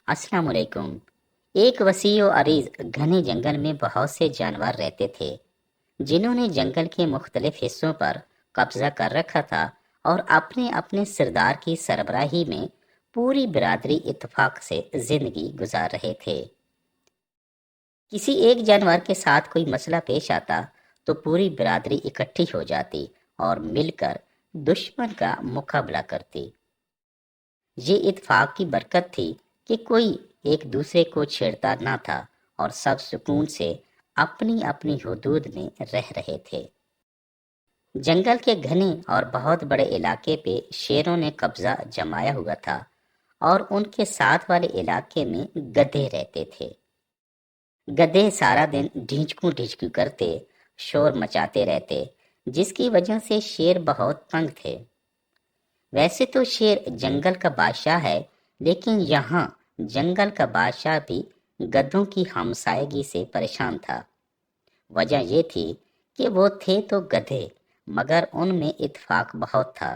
السلام علیکم۔ ایک وسیع و عریض گھنے جنگل میں بہت سے جانور رہتے تھے جنہوں نے جنگل کے مختلف حصوں پر قبضہ کر رکھا تھا اور اپنے اپنے سردار کی سربراہی میں پوری برادری اتفاق سے زندگی گزار رہے تھے۔ کسی ایک جانور کے ساتھ کوئی مسئلہ پیش آتا تو پوری برادری اکٹھی ہو جاتی اور مل کر دشمن کا مقابلہ کرتی۔ یہ اتفاق کی برکت تھی کہ کوئی ایک دوسرے کو چھیڑتا نہ تھا اور سب سکون سے اپنی اپنی حدود میں رہ رہے تھے۔ جنگل کے گھنے اور بہت بڑے علاقے پہ شیروں نے قبضہ جمایا ہوا تھا اور ان کے ساتھ والے علاقے میں گدھے رہتے تھے۔ گدھے سارا دن ڈھینچکو ڈھینچکو کرتے شور مچاتے رہتے، جس کی وجہ سے شیر بہت تنگ تھے۔ ویسے تو شیر جنگل کا بادشاہ ہے، لیکن یہاں جنگل کا بادشاہ بھی گدھوں کی ہمسائیگی سے پریشان تھا۔ وجہ یہ تھی کہ وہ تھے تو گدھے، مگر ان میں اتفاق بہت تھا۔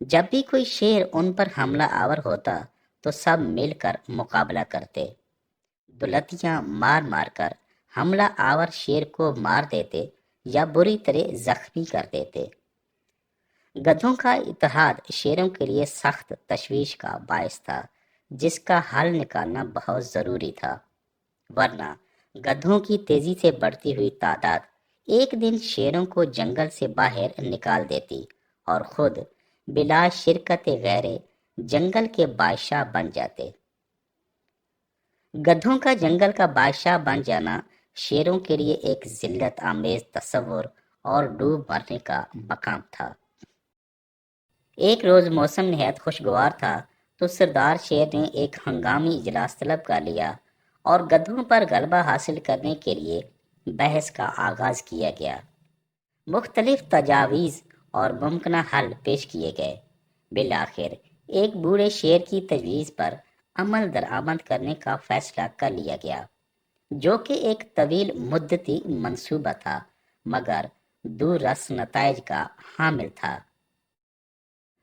جب بھی کوئی شیر ان پر حملہ آور ہوتا تو سب مل کر مقابلہ کرتے، دلتیاں مار مار کر حملہ آور شیر کو مار دیتے یا بری طرح زخمی کر دیتے۔ گدھوں کا اتحاد شیروں کے لیے سخت تشویش کا باعث تھا، جس کا حل نکالنا بہت ضروری تھا، ورنہ گدھوں کی تیزی سے بڑھتی ہوئی تعداد ایک دن شیروں کو جنگل سے باہر نکال دیتی اور خود بلا شرکت غیر جنگل کے بادشاہ بن جاتے۔ گدھوں کا جنگل کا بادشاہ بن جانا شیروں کے لیے ایک ذلت آمیز تصور اور ڈوب مرنے کا مقام تھا۔ ایک روز موسم نہایت خوشگوار تھا تو سردار شیر نے ایک ہنگامی اجلاس طلب کر لیا اور گدھوں پر غلبہ حاصل کرنے کے لیے بحث کا آغاز کیا گیا۔ مختلف تجاویز اور ممکنہ حل پیش کیے گئے۔ بالآخر ایک بوڑھے شیر کی تجویز پر عمل درآمد کرنے کا فیصلہ کر لیا گیا، جو کہ ایک طویل مدتی منصوبہ تھا مگر دور رس نتائج کا حامل تھا۔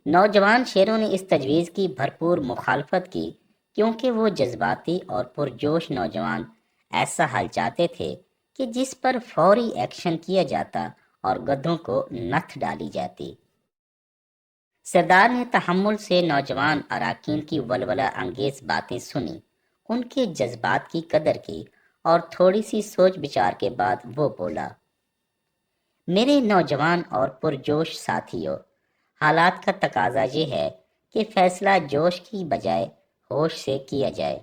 نوجوان شیروں نے اس تجویز کی بھرپور مخالفت کی، کیونکہ وہ جذباتی اور پرجوش نوجوان ایسا حل چاہتے تھے کہ جس پر فوری ایکشن کیا جاتا اور گدھوں کو نتھ ڈالی جاتی۔ سردار نے تحمل سے نوجوان اراکین کی ولولہ انگیز باتیں سنی، ان کے جذبات کی قدر کی اور تھوڑی سی سوچ بچار کے بعد وہ بولا، میرے نوجوان اور پرجوش ساتھیوں، حالات کا تقاضا یہ ہے کہ فیصلہ جوش کی بجائے ہوش سے کیا جائے۔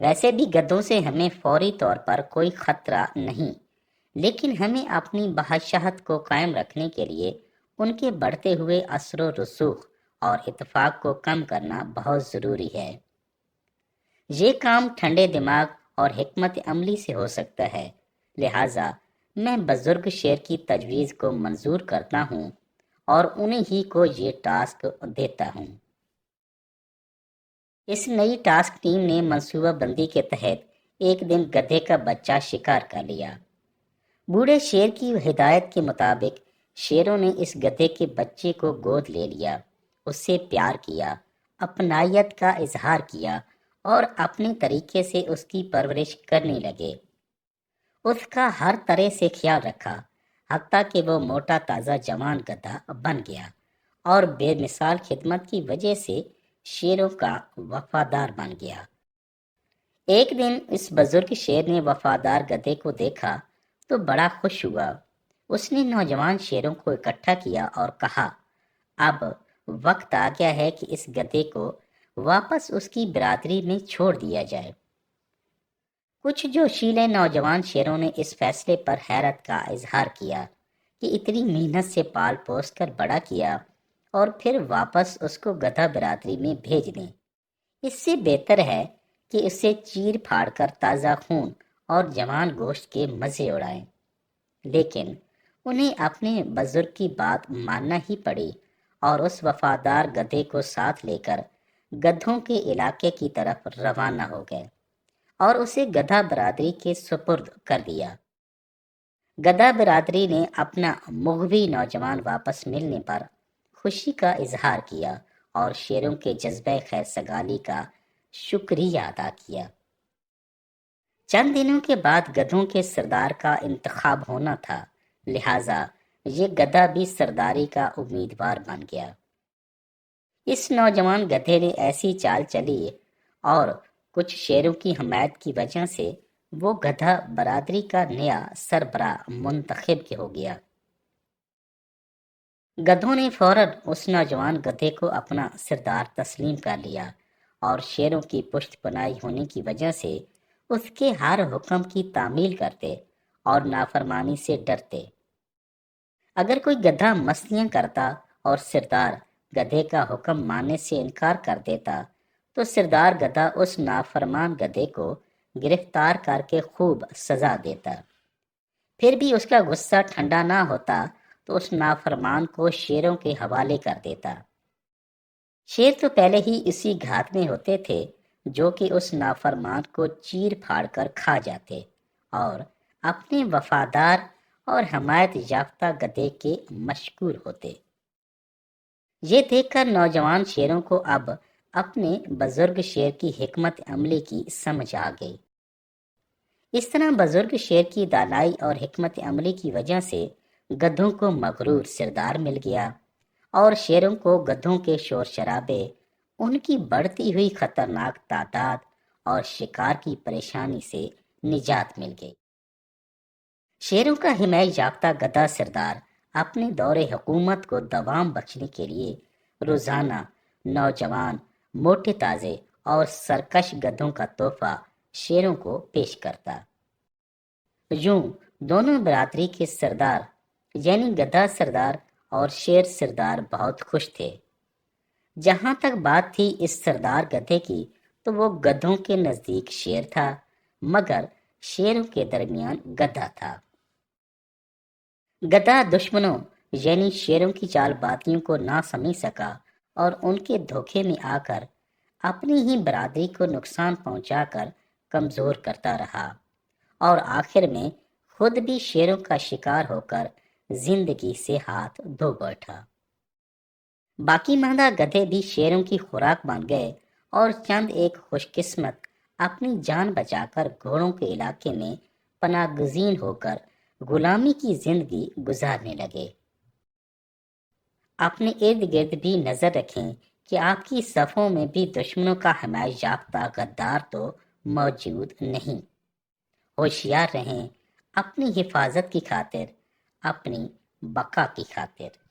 ویسے بھی گدھوں سے ہمیں فوری طور پر کوئی خطرہ نہیں، لیکن ہمیں اپنی بادشاہت کو قائم رکھنے کے لیے ان کے بڑھتے ہوئے اثر و رسوخ اور اتفاق کو کم کرنا بہت ضروری ہے۔ یہ کام ٹھنڈے دماغ اور حکمت عملی سے ہو سکتا ہے، لہٰذا میں بزرگ شیر کی تجویز کو منظور کرتا ہوں اور انہیں ہی کو یہ ٹاسک دیتا ہوں۔ اس نئی ٹاسک ٹیم نے منصوبہ بندی کے تحت ایک دن گدھے کا بچہ شکار کر لیا۔ بوڑھے شیر کی ہدایت کے مطابق شیروں نے اس گدھے کے بچے کو گود لے لیا، اس سے پیار کیا، اپنائیت کا اظہار کیا اور اپنے طریقے سے اس کی پرورش کرنے لگے۔ اس کا ہر طرح سے خیال رکھا، حتیٰ کہ وہ موٹا تازہ جوان گدھا بن گیا اور بے مثال خدمت کی وجہ سے شیروں کا وفادار بن گیا۔ ایک دن اس بزرگ شیر نے وفادار گدھے کو دیکھا تو بڑا خوش ہوا۔ اس نے نوجوان شیروں کو اکٹھا کیا اور کہا، اب وقت آ گیا ہے کہ اس گدھے کو واپس اس کی برادری میں چھوڑ دیا جائے۔ کچھ جوشیلے نوجوان شیروں نے اس فیصلے پر حیرت کا اظہار کیا کہ اتنی محنت سے پال پوس کر بڑا کیا اور پھر واپس اس کو گدھا برادری میں بھیج دیں۔ اس سے بہتر ہے کہ اسے چیر پھاڑ کر تازہ خون اور جوان گوشت کے مزے اڑائیں۔ لیکن انہیں اپنے بزرگ کی بات ماننا ہی پڑی اور اس وفادار گدھے کو ساتھ لے کر گدھوں کے علاقے کی طرف روانہ ہو گئے اور اسے گدھا برادری کے سپرد کر دیا۔ گدھا برادری نے اپنا مغوی نوجوان واپس ملنے پر خوشی کا اظہار کیا اور شیروں کے جذبہ خیر سگالی کا شکریہ ادا کیا۔ چند دنوں کے بعد گدھوں کے سردار کا انتخاب ہونا تھا، لہٰذا یہ گدھا بھی سرداری کا امیدوار بن گیا۔ اس نوجوان گدھے نے ایسی چال چلی اور کچھ شیروں کی حمایت کی وجہ سے وہ گدھا برادری کا نیا سربراہ منتخب ہو گیا۔ گدھوں نے فوراً اس نوجوان گدھے کو اپنا سردار تسلیم کر لیا اور شیروں کی پشت پناہی ہونے کی وجہ سے اس کے ہر حکم کی تعمیل کرتے اور نافرمانی سے ڈرتے۔ اگر کوئی گدھا مستیاں کرتا اور سردار گدھے کا حکم ماننے سے انکار کر دیتا تو سردار گدھا اس نافرمان گدھے کو گرفتار کر کے خوب سزا دیتا۔ پھر بھی اس کا غصہ ٹھنڈا نہ ہوتا تو اس نافرمان کو شیروں کے حوالے کر دیتا۔ شیر تو پہلے ہی اسی گھات میں ہوتے تھے جو کہ اس نافرمان کو چیر پھاڑ کر کھا جاتے اور اپنے وفادار اور حمایت یافتہ گدھے کے مشکور ہوتے۔ یہ دیکھ کر نوجوان شیروں کو اب اپنے بزرگ شیر کی حکمت عملی کی سمجھ آ گئی۔ اس طرح بزرگ شیر کی دانائی اور حکمت عملی کی وجہ سے گدھوں کو مغرور سردار مل گیا اور شیروں کو گدھوں کے شور شرابے، ان کی بڑھتی ہوئی خطرناک تعداد اور شکار کی پریشانی سے نجات مل گئی۔ شیروں کا حمایت یافتہ گدھا سردار اپنے دور حکومت کو دوام بخشنے کے لیے روزانہ نوجوان، موٹے تازے اور سرکش گدھوں کا تحفہ شیروں کو پیش کرتا۔ یوں دونوں برادری کے سردار یعنی گدھا سردار اور شیر سردار بہت خوش تھے۔ جہاں تک بات تھی اس سردار گدھے کی تو وہ گدھوں کے نزدیک شیر تھا مگر شیروں کے درمیان گدھا تھا۔ گدھا دشمنوں یعنی شیروں کی چال بازیوں کو نہ سمجھ سکا اور ان کے دھوکے میں آ کر اپنی ہی برادری کو نقصان پہنچا کر کمزور کرتا رہا اور آخر میں خود بھی شیروں کا شکار ہو کر زندگی سے ہاتھ دھو بیٹھا۔ باقی ماندہ گدھے بھی شیروں کی خوراک بن گئے اور چند ایک خوش قسمت اپنی جان بچا کر گھوڑوں کے علاقے میں پناہ گزین ہو کر غلامی کی زندگی گزارنے لگے۔ اپنے ارد گرد بھی نظر رکھیں کہ آپ کی صفوں میں بھی دشمنوں کا حمایت یافتہ غدار تو موجود نہیں۔ ہوشیار رہیں اپنی حفاظت کی خاطر، اپنی بقا کی خاطر۔